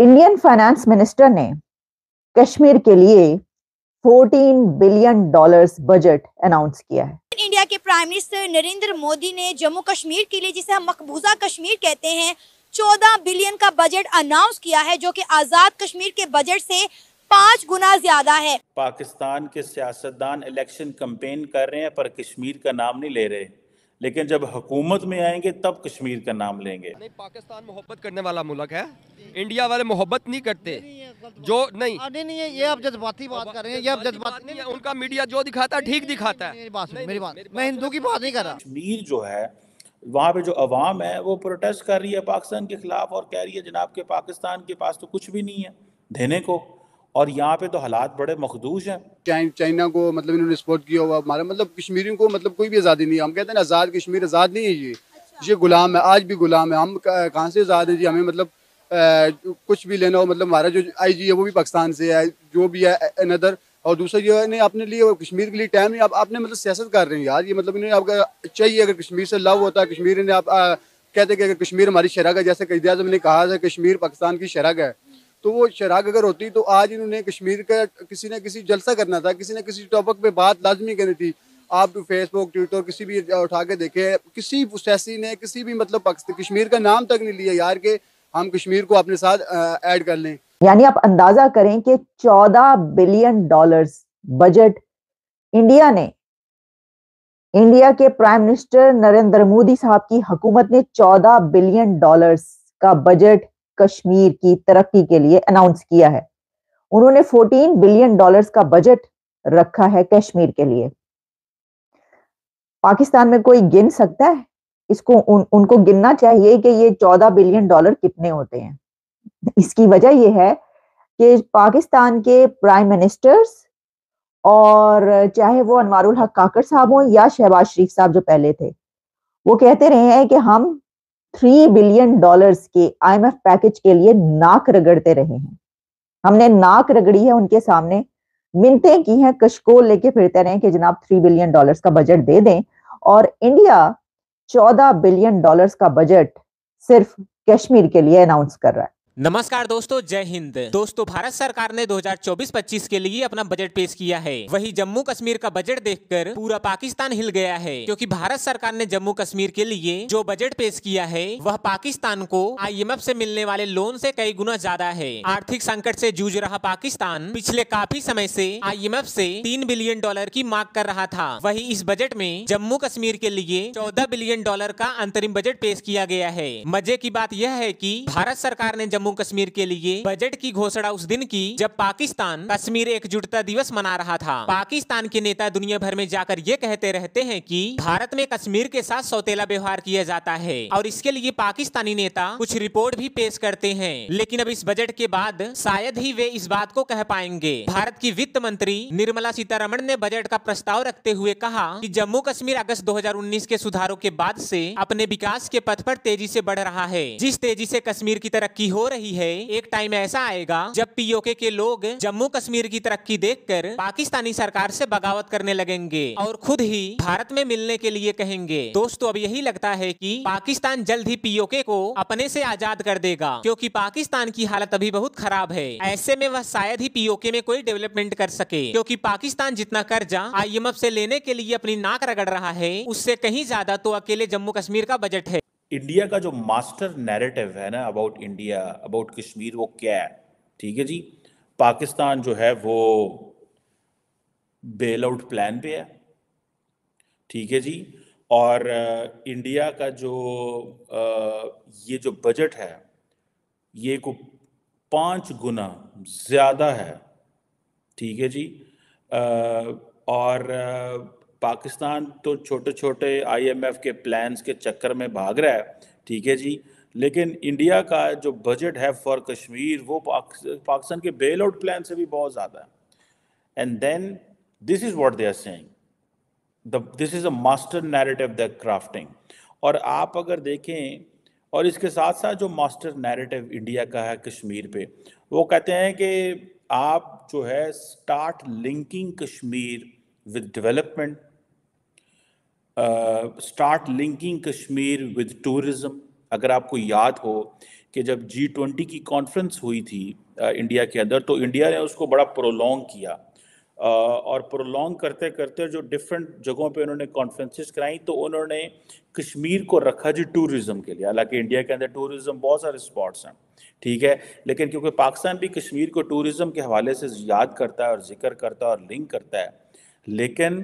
Indian finance minister ने कश्मीर के लिए $14 बिलियन बजट अनाउंस किया है। इंडिया के प्राइम मिनिस्टर नरेंद्र मोदी ने जम्मू कश्मीर के लिए, जिसे हम मकबूजा कश्मीर कहते हैं, 14 बिलियन का बजट अनाउंस किया है, जो कि आजाद कश्मीर के बजट से 5 गुना ज्यादा है। पाकिस्तान के सियासतदान इलेक्शन कैंपेन कर रहे हैं पर कश्मीर का नाम नहीं ले रहे, लेकिन जब हुकूमत में आएंगे तब कश्मीर का नाम लेंगे। नहीं, पाकिस्तान मोहब्बत करने वाला मुल्क है, इंडिया वाले मोहब्बत नहीं करते। जो नहीं है, ये आप जज्बाती बात कर रहे हैं, ये आप जज्बाती नहीं है, उनका मीडिया जो दिखाता है ठीक दिखाता है। मेरी बात मैं हिंदू की बात नहीं कर रहा। कश्मीर जो है वहाँ पे जो अवाम है वो प्रोटेस्ट कर रही है पाकिस्तान के खिलाफ और कह रही है जनाब के पाकिस्तान के पास तो कुछ भी नहीं है देने को, और यहाँ पे तो हालात बड़े मखदूश हैं। चाइना को मतलब इन्होंने सपोर्ट किया हुआ, हमारा मतलब कश्मीरियों को मतलब कोई भी आज़ादी नहीं है। हम कहते हैं ना आज़ाद कश्मीर, आज़ाद नहीं है ये गुलाम है, आज भी गुलाम है। हम कहाँ से आज़ाद है जी? हमें मतलब कुछ भी लेना हो, मतलब हमारा जो IG है वो भी पाकिस्तान से है, जो भी है अनदर। और दूसरा जो है नहीं अपने लिए कश्मीर के लिए टाइम नहीं, आपने मतलब सियासत कर रहे हैं यार। ये मतलब इन्हें आपका चाहिए, अगर कश्मीर से लव होता है कश्मीर ने, आप कहते कि अगर कश्मीर हमारी शरग है, जैसे क़ायद आज़म ने कहा था कश्मीर पाकिस्तान की शरग है, तो वो शराग अगर होती तो आज इन्होंने कश्मीर का किसी न किसी जलसा करना था, किसी न किसी टॉपिक पे बात लाजमी करनी थी। आप फेसबुक ट्विटर किसी भी उठा के देखे, किसी सियासी ने किसी भी मतलब कश्मीर का नाम तक नहीं लिया यार कि हम कश्मीर को अपने साथ ऐड कर लें। यानी आप अंदाजा करें कि $14 बिलियन बजट इंडिया के प्राइम मिनिस्टर नरेंद्र मोदी साहब की हुकूमत ने $14 बिलियन का बजट कश्मीर की तरक्की के लिए अनाउंस किया है। उन्होंने $14 बिलियन का बजट रखा है कश्मीर के लिए। पाकिस्तान में कोई गिन सकता है इसको? उनको गिनना चाहिए कि ये $14 बिलियन कितने होते हैं। इसकी वजह यह है कि पाकिस्तान के प्राइम मिनिस्टर्स, और चाहे वो अनवारुल हक काकड़ साहब हों या शहबाज शरीफ साहब जो पहले थे, वो कहते रहे हैं कि हम $3 बिलियन के IMF पैकेज के लिए नाक रगड़ते रहे हैं। हमने नाक रगड़ी है उनके सामने, मिन्नतें की हैं, कशकोल लेके फिरते रहे कि जनाब $3 बिलियन का बजट दे दें, और इंडिया $14 बिलियन का बजट सिर्फ कश्मीर के लिए अनाउंस कर रहा है। नमस्कार दोस्तों, जय हिंद। दोस्तों, भारत सरकार ने 2024-25 के लिए अपना बजट पेश किया है। वही जम्मू कश्मीर का बजट देखकर पूरा पाकिस्तान हिल गया है, क्योंकि भारत सरकार ने जम्मू कश्मीर के लिए जो बजट पेश किया है वह पाकिस्तान को IMF से मिलने वाले लोन से कई गुना ज्यादा है। आर्थिक संकट से जूझ रहा पाकिस्तान पिछले काफी समय से IMF से $3 बिलियन की मांग कर रहा था। वही इस बजट में जम्मू कश्मीर के लिए $14 बिलियन का अंतरिम बजट पेश किया गया है। मजे की बात यह है कि भारत सरकार ने जम्मू कश्मीर के लिए बजट की घोषणा उस दिन की जब पाकिस्तान कश्मीर एकजुटता दिवस मना रहा था। पाकिस्तान के नेता दुनिया भर में जाकर ये कहते रहते हैं कि भारत में कश्मीर के साथ सौतेला व्यवहार किया जाता है, और इसके लिए पाकिस्तानी नेता कुछ रिपोर्ट भी पेश करते हैं। लेकिन अब इस बजट के बाद शायद ही वे इस बात को कह पाएंगे। भारत की वित्त मंत्री निर्मला सीतारमण ने बजट का प्रस्ताव रखते हुए कहा कि जम्मू कश्मीर अगस्त 2019 के सुधारों के बाद से अपने विकास के पथ पर तेजी से बढ़ रहा है। जिस तेजी से कश्मीर की तरक्की हो रही है, एक टाइम ऐसा आएगा जब POK के लोग जम्मू कश्मीर की तरक्की देखकर पाकिस्तानी सरकार से बगावत करने लगेंगे और खुद ही भारत में मिलने के लिए कहेंगे। दोस्तों, अब यही लगता है कि पाकिस्तान जल्द ही POK को अपने से आजाद कर देगा, क्योंकि पाकिस्तान की हालत अभी बहुत खराब है। ऐसे में वह शायद ही POK में कोई डेवलपमेंट कर सके, क्योंकि पाकिस्तान जितना कर्जा IMF से लेने के लिए अपनी नाक रगड़ रहा है, उससे कहीं ज्यादा तो अकेले जम्मू कश्मीर का बजट है। इंडिया का जो मास्टर नैरेटिव है ना अबाउट इंडिया, अबाउट कश्मीर, वो क्या है? ठीक है जी, पाकिस्तान जो है वो बेल आउट प्लान पे है, ठीक है जी, और इंडिया का जो ये जो बजट है ये को 5 गुना ज़्यादा है, ठीक है जी। और पाकिस्तान तो छोटे छोटे IMF के प्लान्स के चक्कर में भाग रहा है, ठीक है जी, लेकिन इंडिया का जो बजट है फॉर कश्मीर वो पाकिस्तान के बेल आउट प्लान से भी बहुत ज़्यादा है। And then this is what they are saying, this is a master narrative the crafting. और आप अगर देखें, और इसके साथ साथ जो मास्टर नैरेटिव इंडिया का है कश्मीर पे, वो कहते हैं कि आप जो है start linking Kashmir with development, start linking Kashmir with tourism. अगर आपको याद हो کہ جب G20 کی کانفرنس ہوئی تھی انڈیا کے اندر تو انڈیا نے اس کو بڑا پرولونگ کیا، اور پرولونگ کرتے کرتے جو ڈفرینٹ جگہوں پہ انہوں نے کانفرنسز کرائیں تو انہوں نے کشمیر کو رکھا جی ٹورزم کے لیے. حالانکہ انڈیا کے اندر ٹورزم بہت سارے اسپاٹس ہیں، ٹھیک ہے، لیکن کیونکہ پاکستان بھی کشمیر کو ٹورزم کے حوالے سے یاد کرتا ہے اور ذکر کرتا ہے اور لنک کرتا ہے، لیکن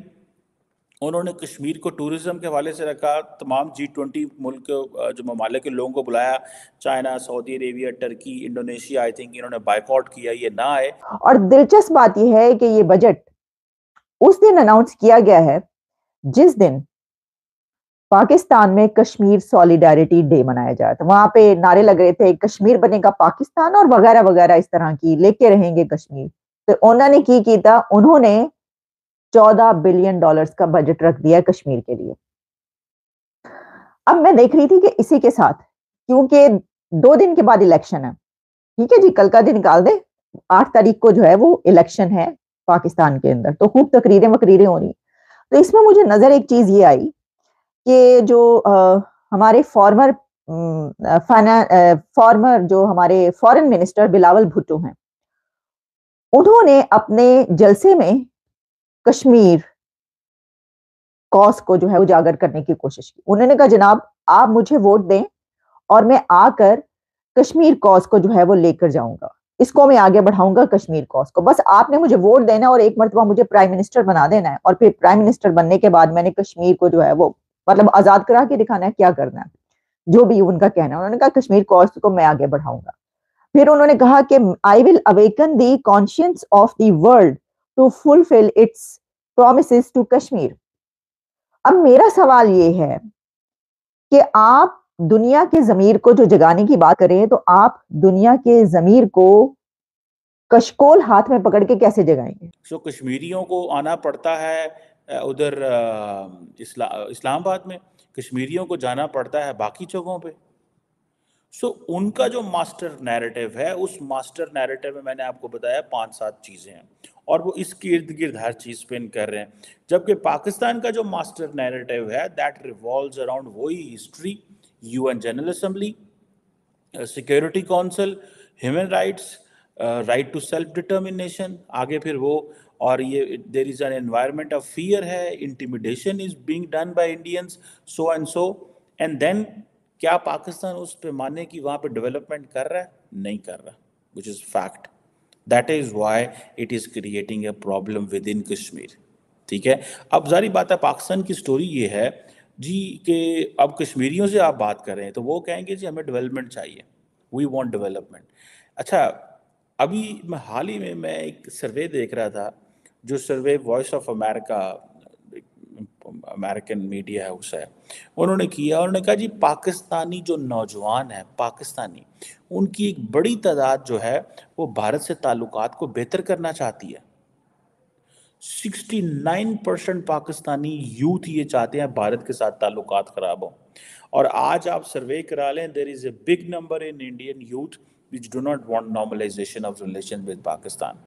انہوں نے کشمیر کو ٹورزم کے حوالے سے رکھا. تمام G20 ملک جو ممالک کے لوگوں کو بلایا، China, Saudi Arabia, Turkey, Indonesia, I think انہوں نے بائیکاٹ کیا، یہ نہ آئے. اور دلچسپ بات یہ ہے کہ یہ بجٹ اس دن اناؤنس کیا گیا ہے جس دن پاکستان میں کشمیر سولیڈیرٹی ڈے منایا جا رہا تھا. وہاں پہ نعرے لگ رہے تھے کشمیر بنے گا پاکستان اور وغیرہ وغیرہ اس طرح کی، لے کے رہیں گے کشمیر. تو انہوں نے کی تھا، انہوں نے $14 بلین کا بجٹ رکھ دیا کشمیر کے لیے. اب میں دیکھ رہی تھی کہ اسی کے ساتھ، کیونکہ 2 دن کے بعد الیکشن ہے، ٹھیک ہے جی، کل کا دن نکال دیں، 8 تاریخ کو جو ہے وہ الیکشن ہے پاکستان کے اندر، تو خوب تقریریں ہو رہی. تو اس میں مجھے نظر ایک چیز یہ آئی کہ جو ہمارے فارمر جو ہمارے فارن منسٹر بلاول بھٹو ہیں، انہوں نے اپنے جلسے میں کشمیر کاز کو جو ہے اجاگر کرنے کی کوشش کی. انہوں نے کہا جناب آپ مجھے ووٹ دیں اور میں آ کر کشمیر کاز کو جو ہے وہ لے کر جاؤں گا، اس کو میں آگے بڑھاؤں گا کشمیر کاز کو، بس آپ نے مجھے ووٹ دینا اور ایک مرتبہ مجھے پرائم منسٹر بنا دینا ہے، اور پھر پرائم منسٹر بننے کے بعد میں نے کشمیر کو جو ہے وہ مطلب آزاد کرا کے دکھانا ہے، کیا کرنا ہے جو بھی ان کا کہنا ہے. انہوں نے کہا کشمیر کاز کو میں آگے بڑھاؤں گا. پھر انہوں نے کہا کہ I will awaken the conscience of the world to fulfill its promises to Kashmir. اب میرا سوال یہ ہے کہ آپ دنیا کے ضمیر کو جو جگانے کی بات کریں تو آپ دنیا کے ضمیر کو کشکول ہاتھ میں پکڑ کے کیسے جگائیں گے؟ سو کشمیریوں کو آنا پڑتا ہے ادھر اسلام آباد میں، کشمیریوں کو جانا پڑتا ہے باقی جگہوں پہ. سو ان کا جو ماسٹر نیریٹو ہے، اس ماسٹر نیریٹو میں نے آپ کو بتایا 5-7 چیزیں ہیں، اور وہ اس کے ارد گرد ہر چیز پہ کر رہے ہیں. جبکہ پاکستان کا جو ماسٹر نیریٹو ہے دیٹ ریوالوز اراؤنڈ وہی history, UN general assembly, security council, human rights, right to self determination, آگے پھر وہ، اور یہ there is an environment of fear ہے، intimidation is being done by Indians, so and so. And then کیا پاکستان اس پیمانے کی وہاں پہ ڈیولپمنٹ کر رہا ہے؟ نہیں کر رہا، which is fact. That is why it is creating a problem within Kashmir. ٹھیک ہے. اب ظاہری بات ہے پاکستان کی سٹوری یہ ہے جی کہ اب کشمیریوں سے آپ بات کر رہے ہیں تو وہ کہیں گے جی ہمیں ڈیولپمنٹ چاہیے، وی وانٹ ڈیولپمنٹ. اچھا ابھی حال ہی میں ایک سروے دیکھ رہا تھا، جو survey Voice of America, American media house ہے، انہوں نے کیا. انہوں نے کہا جی پاکستانی جو نوجوان ہیں، پاکستانی، ان کی ایک بڑی تعداد جو ہے وہ بھارت سے تعلقات کو بہتر کرنا چاہتی ہے. 69% پاکستانی یوتھ یہ چاہتے ہیں بھارت کے ساتھ تعلقات خراب ہوں. اور آج آپ سروے کرا لیں، there is a big number in Indian youth which do not want normalization of relations with Pakistan.